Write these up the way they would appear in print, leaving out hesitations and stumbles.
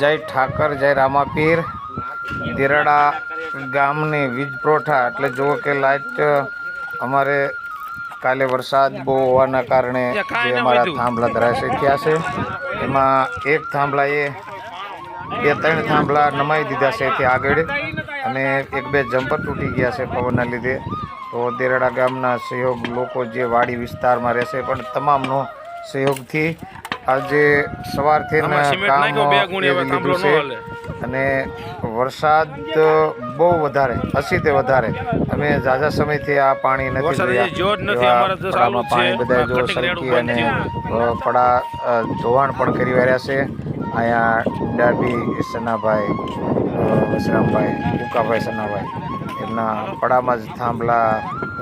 જય ઠાકર, જય રામાપીર। દેરાડા ગામની વીજ પુરવઠા એટલે જુઓ કે લાઇટ અમારે કાલે વરસાદ બહુ હોવાના કારણે જે અમારા થાંભલા ધરાશય થયા છે એમાં એક થાંભલાએ 2-3 થાંભલા નમાઈ દીધા છે એથી આગળ અને 1-2 જમ્પર તૂટી ગયા છે પવનના લીધે। તો દેરાડા ગામના સહયોગ લોકો જે વાડી વિસ્તારમાં રહેશે પણ તમામનો સહયોગથી આજે સવારથી કામ લીધું છે અને વરસાદ બહુ વધારે 80 વધારે અમે ઝાઝા સમયથી આ પાણી નથી જોયા। પાણી બધા જો સરકી અને પડા ધોવાણ પણ કરી રહ્યા છે। અહીંયા ડાબી સનાભાઈ વસરામભાઈ ઉકાભાઈ સનાભાઈ એમના પડામાં જ થાંભલા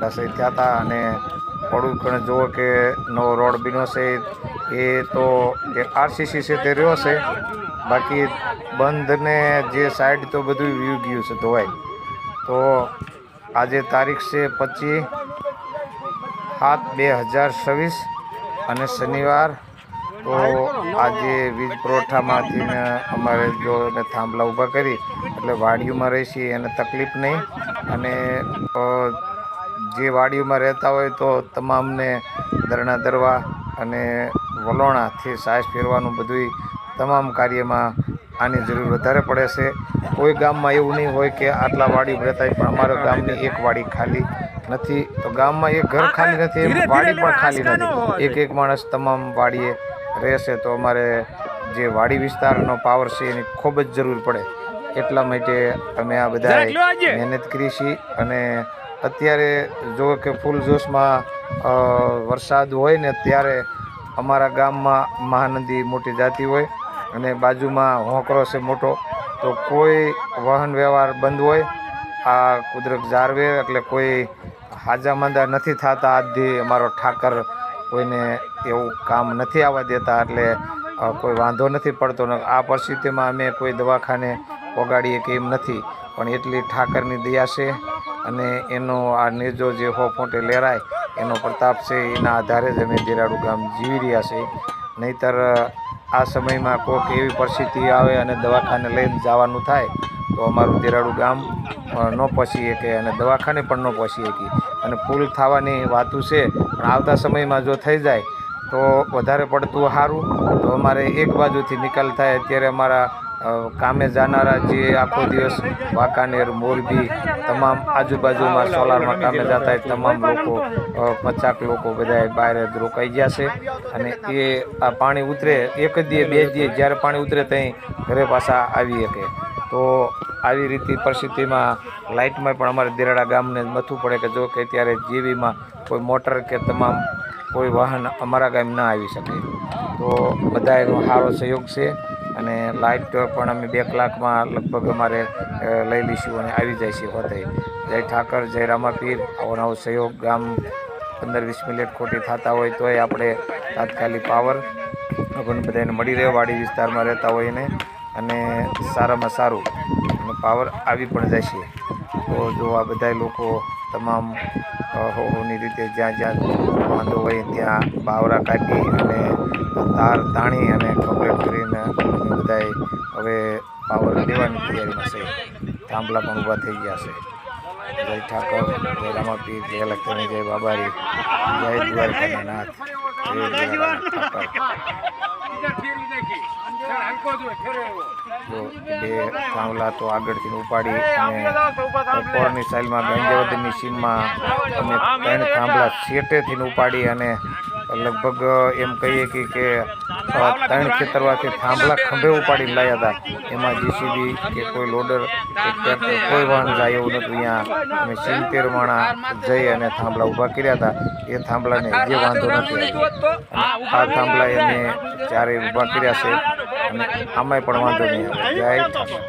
રસોઈ થયા હતા અને પડું પણ જુઓ કે નવો રોડ બીનો છે એ તો આરસીસી છે તે રહ્યો છે, બાકી બંધને જે સાઈડ તો બધું વ્યૂ ગયું છે ધોવાઈ। તો આજે તારીખ છે 25/7/2026 અને શનિવાર। તો આજે વીજ પુરવઠામાંથી અમારે જો થાંભલા ઊભા કરી એટલે વાડીઓમાં રહીશી એને તકલીફ નહીં અને જે વાડીઓમાં રહેતા હોય તો તમામને દરણા દરવા અને વલોણાથી સાસ ફેરવાનું બધું તમામ કાર્યમાં આની જરૂર વધારે પડે છે। કોઈ ગામમાં એવું નહીં હોય કે આટલા વાડી રહેતા હોય પણ અમારા ગામની એક વાડી ખાલી નથી। તો ગામમાં એક ઘર ખાલી નથી એમ વાડી પણ ખાલી નથી, એક માણસ તમામ વાડીએ રહેશે તો અમારે જે વાડી વિસ્તારનો પાવર છે એની ખૂબ જ જરૂર પડે, એટલા માટે અમે આ બધા મહેનત કરી છીએ। અને અત્યારે જો કે ફૂલ જોશમાં વરસાદ હોય ને ત્યારે અમારા ગામમાં મહાનદી મોટી જાતી હોય અને બાજુમાં હોંકરો છે મોટો, તો કોઈ વાહન વ્યવહાર બંધ હોય। આ કુદરત જાળવે એટલે કોઈ હાજામાંદા નથી થતા। આજથી અમારો ઠાકર કોઈને એવું કામ નથી આવવા દેતા એટલે કોઈ વાંધો નથી પડતો। આ પરિસ્થિતિમાં અમે કોઈ દવાખાને પોગાડીએ કે એમ નથી, પણ એટલી ઠાકરની દયા છે અને એનો આ નેજો જે ફોટે લહેરાય એનો પ્રતાપ છે, એના આધારે જ અમે દેરાડું ગામ જીવી રહ્યા છીએ। નહીંતર આ સમયમાં કોઈક એવી પરિસ્થિતિ આવે અને દવાખાને લઈને જવાનું થાય તો અમારું દેરાડું ગામ ન પહોંચી શકે અને દવાખાને પણ ન પહોંચી શકી અને પુલ થવાની વાતું છે, પણ આવતા સમયમાં જો થઈ જાય તો વધારે પડતું સારું। તો અમારે એક બાજુથી નિકાલ થાય। અત્યારે અમારા કામે જાનારા જે આખો દિવસ વાંકાનેર મોરબી તમામ આજુબાજુમાં સોલારમાં કામે જતા હોય તમામ લોકો 50 લોકો બધા બહાર જ રોકાઈ ગયા છે અને એ આ પાણી ઉતરે 1 દી 2 દી જ્યારે પાણી ઉતરે ત્યાં ઘરે પાછા આવી શકે। તો આવી રીતે પરિસ્થિતિમાં લાઇટમાં પણ અમારે દેરાડા ગામને મથવું પડે કે જો કે ત્યારે જીવીમાં કોઈ મોટર કે તમામ કોઈ વાહન અમારા ગામ ના આવી શકે। તો બધા એનો સારો સહયોગ છે અને લાઇટ પણ અમે 2 કલાકમાં લગભગ અમારે લઈ લઈશું અને આવી જાય છે હોતે। જય ઠાકર, જય રામાપીર। આવો નવો સહયોગ ગામ 15-20 મિનિટ ખોટી થતા હોય તોય આપણે તાત્કાલિક પાવર આપણને બધાને મળી રહે વાડી વિસ્તારમાં રહેતા હોય ને અને સારામાં સારું અને પાવર આવી પણ જશે। તો જો આ બધા લોકો તમામ હોની રીતે જ્યાં જ્યાં વાંધો હોય ત્યાં બાવરા કાઢી અને તાર તાણી અને કમ્પ્લીટ કરીને બધાએ હવે પાવર દેવાની તૈયારીમાં છે। થાંભલા પણ ઊભા થઈ ગયા છે। જય ઠાકર, જય રામાપીર, જય લખણી, જય બાબારી, જય દ્વારકાના નાથ, જય ઠાકર। જો 2 થાંભલા તો આગળથી ઉપાડી અને બપોરની સાઈલમાં ગંજાવદરની સીમમાં અમે 3 થાંભલા શેટેથી ઉપાડી અને લગભગ એમ કહીએ કે 3 ખેતરવાથી થાંભલા ખંભે ઉપાડીને લાવ્યા હતા। એમાં જીસીબી કે કોઈ લોડર કે ટ્રેક્ટર કોઈ વાહન જાય એવું નહોતું। અહીંયા અમે 70 માણા જઈ અને થાંભલા ઊભા કર્યા હતા। એ થાંભલાને જે વાંધો નથી આવ્યો। આ થાંભલા અમે 4 ઊભા કર્યા છે અને આમાંય પણ વાંધો નહીં આવે। જય ઠાકર।